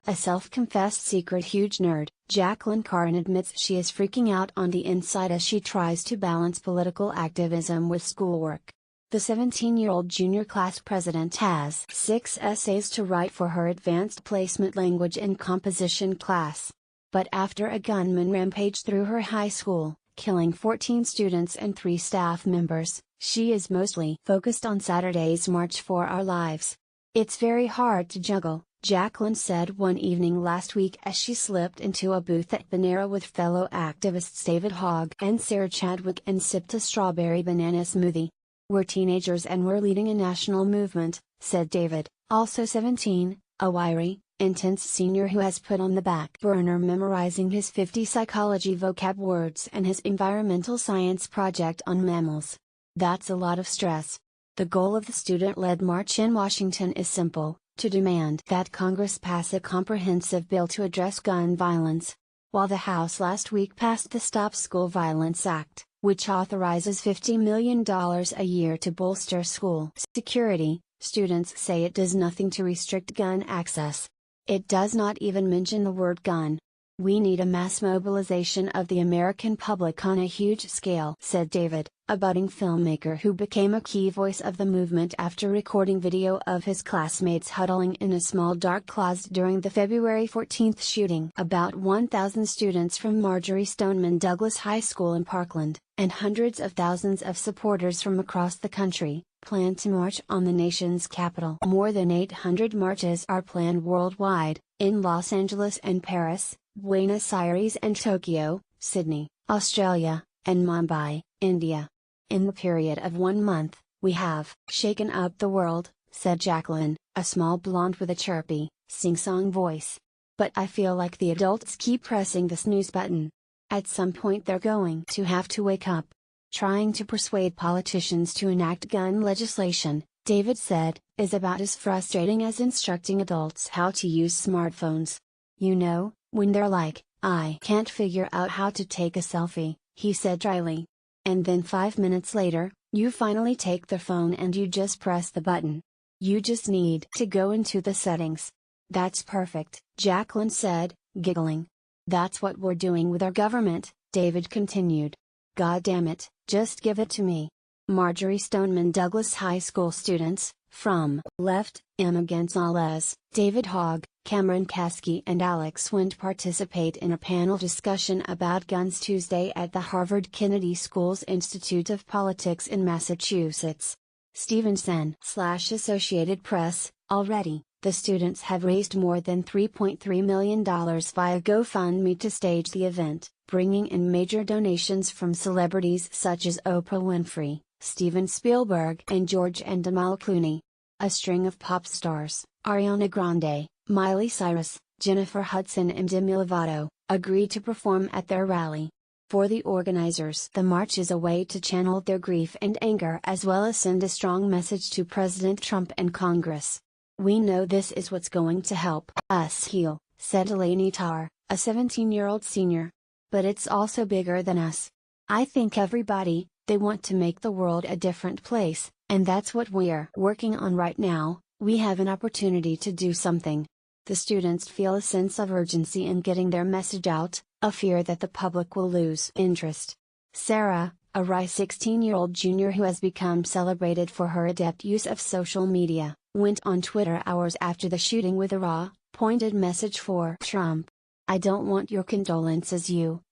A self-confessed secret huge nerd, Jaclyn Corin admits she is freaking out on the inside as she tries to balance political activism with schoolwork. The 17-year-old junior class president has 6 essays to write for her advanced placement language and composition class. But after a gunman rampaged through her high school, killing 14 students and 3 staff members, she is mostly focused on Saturday's March for Our Lives. "It's very hard to juggle," Jaclyn said one evening last week as she slipped into a booth at Panera with fellow activists David Hogg and Sarah Chadwick and sipped a strawberry banana smoothie. "We're teenagers and we're leading a national movement," said David, also 17, a wiry, intense senior who has put on the back burner memorizing his 50 psychology vocab words and his environmental science project on mammals. "That's a lot of stress." The goal of the student-led march in Washington is simple: to demand that Congress pass a comprehensive bill to address gun violence. While the House last week passed the Stop School Violence Act, which authorizes $50 million a year to bolster school security, students say it does nothing to restrict gun access. It does not even mention the word gun. "We need a mass mobilization of the American public on a huge scale," said David, a budding filmmaker who became a key voice of the movement after recording video of his classmates huddling in a small dark closet during the February 14 shooting. About 1,000 students from Marjory Stoneman Douglas High School in Parkland, and hundreds of thousands of supporters from across the country, plan to march on the nation's capital. More than 800 marches are planned worldwide, in Los Angeles and Paris, Buenos Aires and Tokyo, Sydney, Australia, and Mumbai, India. "In the period of 1 month, we have shaken up the world," said Jaclyn, a small blonde with a chirpy, sing-song voice. "But I feel like the adults keep pressing the snooze button. At some point they're going to have to wake up." Trying to persuade politicians to enact gun legislation, David said, is about as frustrating as instructing adults how to use smartphones. "You know, when they're like, 'I can't figure out how to take a selfie,'" he said dryly. "And then 5 minutes later, you finally take the phone and you just press the button. You just need to go into the settings." "That's perfect," Jaclyn said, giggling. "That's what we're doing with our government," David continued. "God damn it, just give it to me." Marjory Stoneman Douglas High School students, from Left, Emma Gonzalez, David Hogg, Cameron Kasky and Alex Wind participate in a panel discussion about guns Tuesday at the Harvard Kennedy School's Institute of Politics in Massachusetts. Stevenson/Associated Press, already, the students have raised more than $3.3 million via GoFundMe to stage the event, bringing in major donations from celebrities such as Oprah Winfrey, Steven Spielberg and George and Amal Clooney. A string of pop stars, Ariana Grande, Miley Cyrus, Jennifer Hudson and Demi Lovato, agreed to perform at their rally. For the organizers, the march is a way to channel their grief and anger as well as send a strong message to President Trump and Congress. "We know this is what's going to help us heal," said Delaney Tarr, a 17-year-old senior. "But it's also bigger than us. I think everybody, they want to make the world a different place, and that's what we're working on right now. We have an opportunity to do something." The students feel a sense of urgency in getting their message out, a fear that the public will lose interest. Sarah, a wry 16-year-old junior who has become celebrated for her adept use of social media, went on Twitter hours after the shooting with a raw, pointed message for Trump. "I don't want your condolences,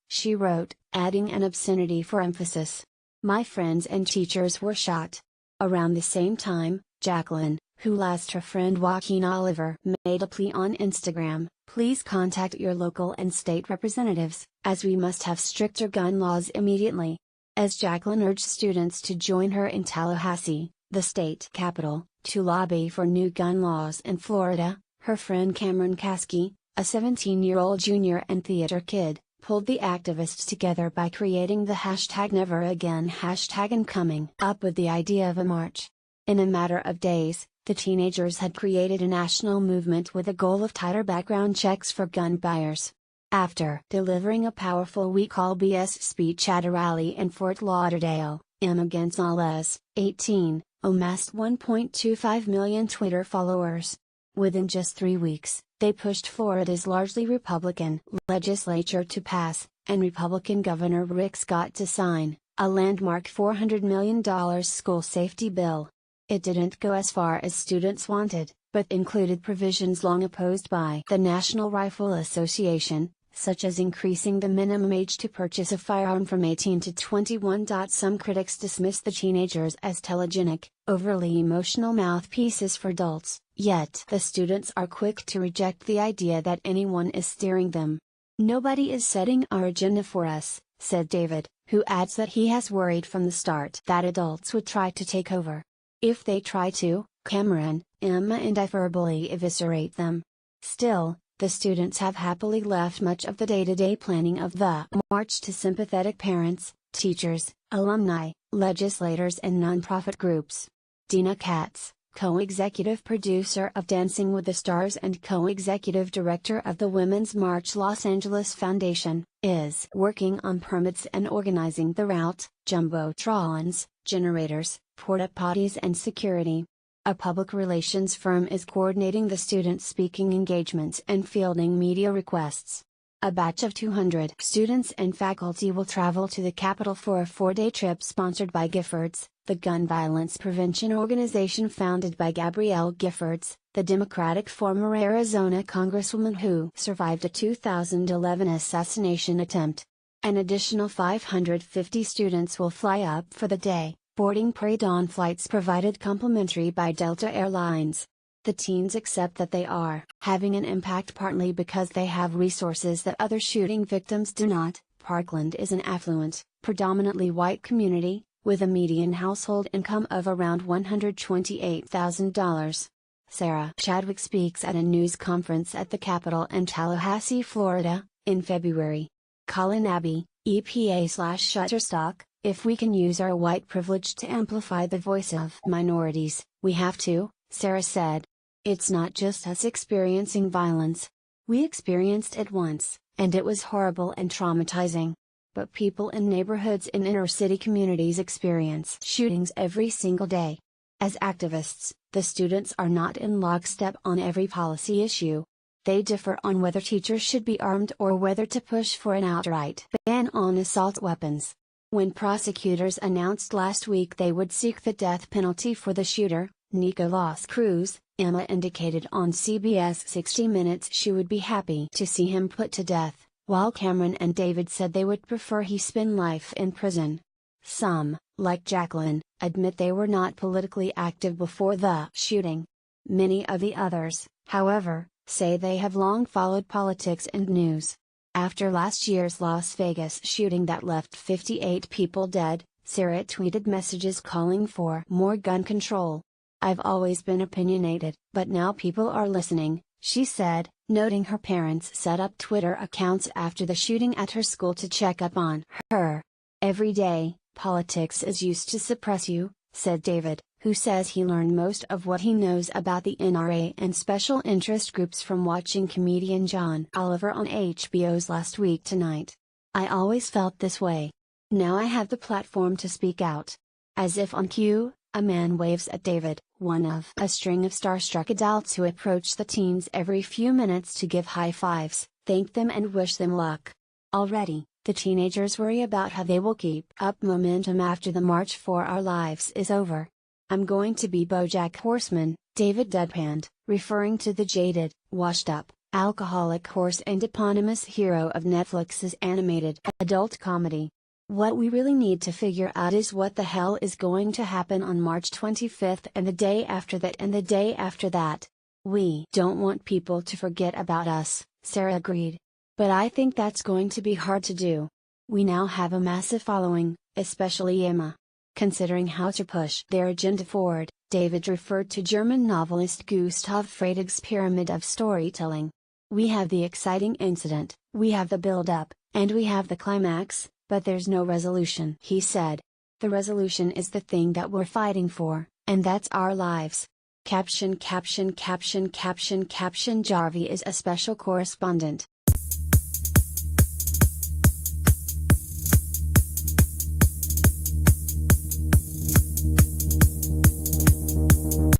she wrote, adding an obscenity for emphasis. "My friends and teachers were shot." Around the same time, Jaclyn, who lost her friend Joaquin Oliver, made a plea on Instagram: "Please contact your local and state representatives, as we must have stricter gun laws immediately." As Jaclyn urged students to join her in Tallahassee, the state capital, to lobby for new gun laws in Florida, her friend Cameron Kasky, a 17-year-old junior and theater kid, pulled the activists together by creating the #NeverAgain hashtag and coming up with the idea of a march. In a matter of days, the teenagers had created a national movement with a goal of tighter background checks for gun buyers. After delivering a powerful "We Call BS" speech at a rally in Fort Lauderdale, Emma Gonzalez, 18, amassed 1.25 million Twitter followers. Within just 3 weeks, They pushed Florida's largely Republican legislature to pass, and Republican Governor Rick Scott to sign, a landmark $400 million school safety bill. It didn't go as far as students wanted, but included provisions long opposed by the National Rifle Association, such as increasing the minimum age to purchase a firearm from 18 to 21. Some critics dismiss the teenagers as telegenic, overly emotional mouthpieces for adults, yet the students are quick to reject the idea that anyone is steering them. "Nobody is setting our agenda for us," said David, who adds that he has worried from the start that adults would try to take over. "If they try to, Cameron, Emma and I verbally eviscerate them." Still, the students have happily left much of the day-to-day planning of the march to sympathetic parents, teachers, alumni, legislators and nonprofit groups. Dina Katz, co-executive producer of Dancing with the Stars and co-executive director of the Women's March Los Angeles Foundation, is working on permits and organizing the route, jumbotrons, generators, porta potties and security. A public relations firm is coordinating the student speaking engagements and fielding media requests. A batch of 200 students and faculty will travel to the Capitol for a 4-day trip sponsored by Giffords, the gun violence prevention organization founded by Gabrielle Giffords, the Democratic former Arizona congresswoman who survived a 2011 assassination attempt. An additional 550 students will fly up for the day, boarding pre-dawn flights provided complimentary by Delta Airlines. The teens accept that they are having an impact partly because they have resources that other shooting victims do not. Parkland is an affluent, predominantly white community, with a median household income of around $128,000. Sarah Chadwick speaks at a news conference at the Capitol in Tallahassee, Florida, in February. Colin Abbey, EPA/Shutterstock, "If we can use our white privilege to amplify the voice of minorities, we have to," Sarah said. "It's not just us experiencing violence. We experienced it once, and it was horrible and traumatizing. But people in neighborhoods in inner city communities experience shootings every single day. As activists, the students are not in lockstep on every policy issue. They differ on whether teachers should be armed or whether to push for an outright ban on assault weapons." When prosecutors announced last week they would seek the death penalty for the shooter, Nicolas Cruz, Emma indicated on CBS 60 Minutes she would be happy to see him put to death, while Cameron and David said they would prefer he spend life in prison. Some, like Jaclyn, admit they were not politically active before the shooting. Many of the others, however, say they have long followed politics and news. After last year's Las Vegas shooting that left 58 people dead, Sarah tweeted messages calling for more gun control. "I've always been opinionated, but now people are listening," she said, noting her parents set up Twitter accounts after the shooting at her school to check up on her. "Every day, politics is used to suppress you," said David, who says he learned most of what he knows about the NRA and special interest groups from watching comedian John Oliver on HBO's Last Week Tonight. "I always felt this way. Now I have the platform to speak out." As if on cue, a man waves at David, one of a string of starstruck adults who approach the teens every few minutes to give high fives, thank them and wish them luck. Already, the teenagers worry about how they will keep up momentum after the March for Our Lives is over. "I'm going to be BoJack Horseman," David deadpanned, referring to the jaded, washed-up, alcoholic horse and eponymous hero of Netflix's animated adult comedy. "What we really need to figure out is what the hell is going to happen on March 25th and the day after that and the day after that. We don't want people to forget about us," Sarah agreed. "But I think that's going to be hard to do. We now have a massive following, especially Emma." Considering how to push their agenda forward, David referred to German novelist Gustav Freytag's pyramid of storytelling. "We have the exciting incident, we have the build-up, and we have the climax, but there's no resolution," he said. "The resolution is the thing that we're fighting for, and that's our lives." Caption. Jarvie is a special correspondent.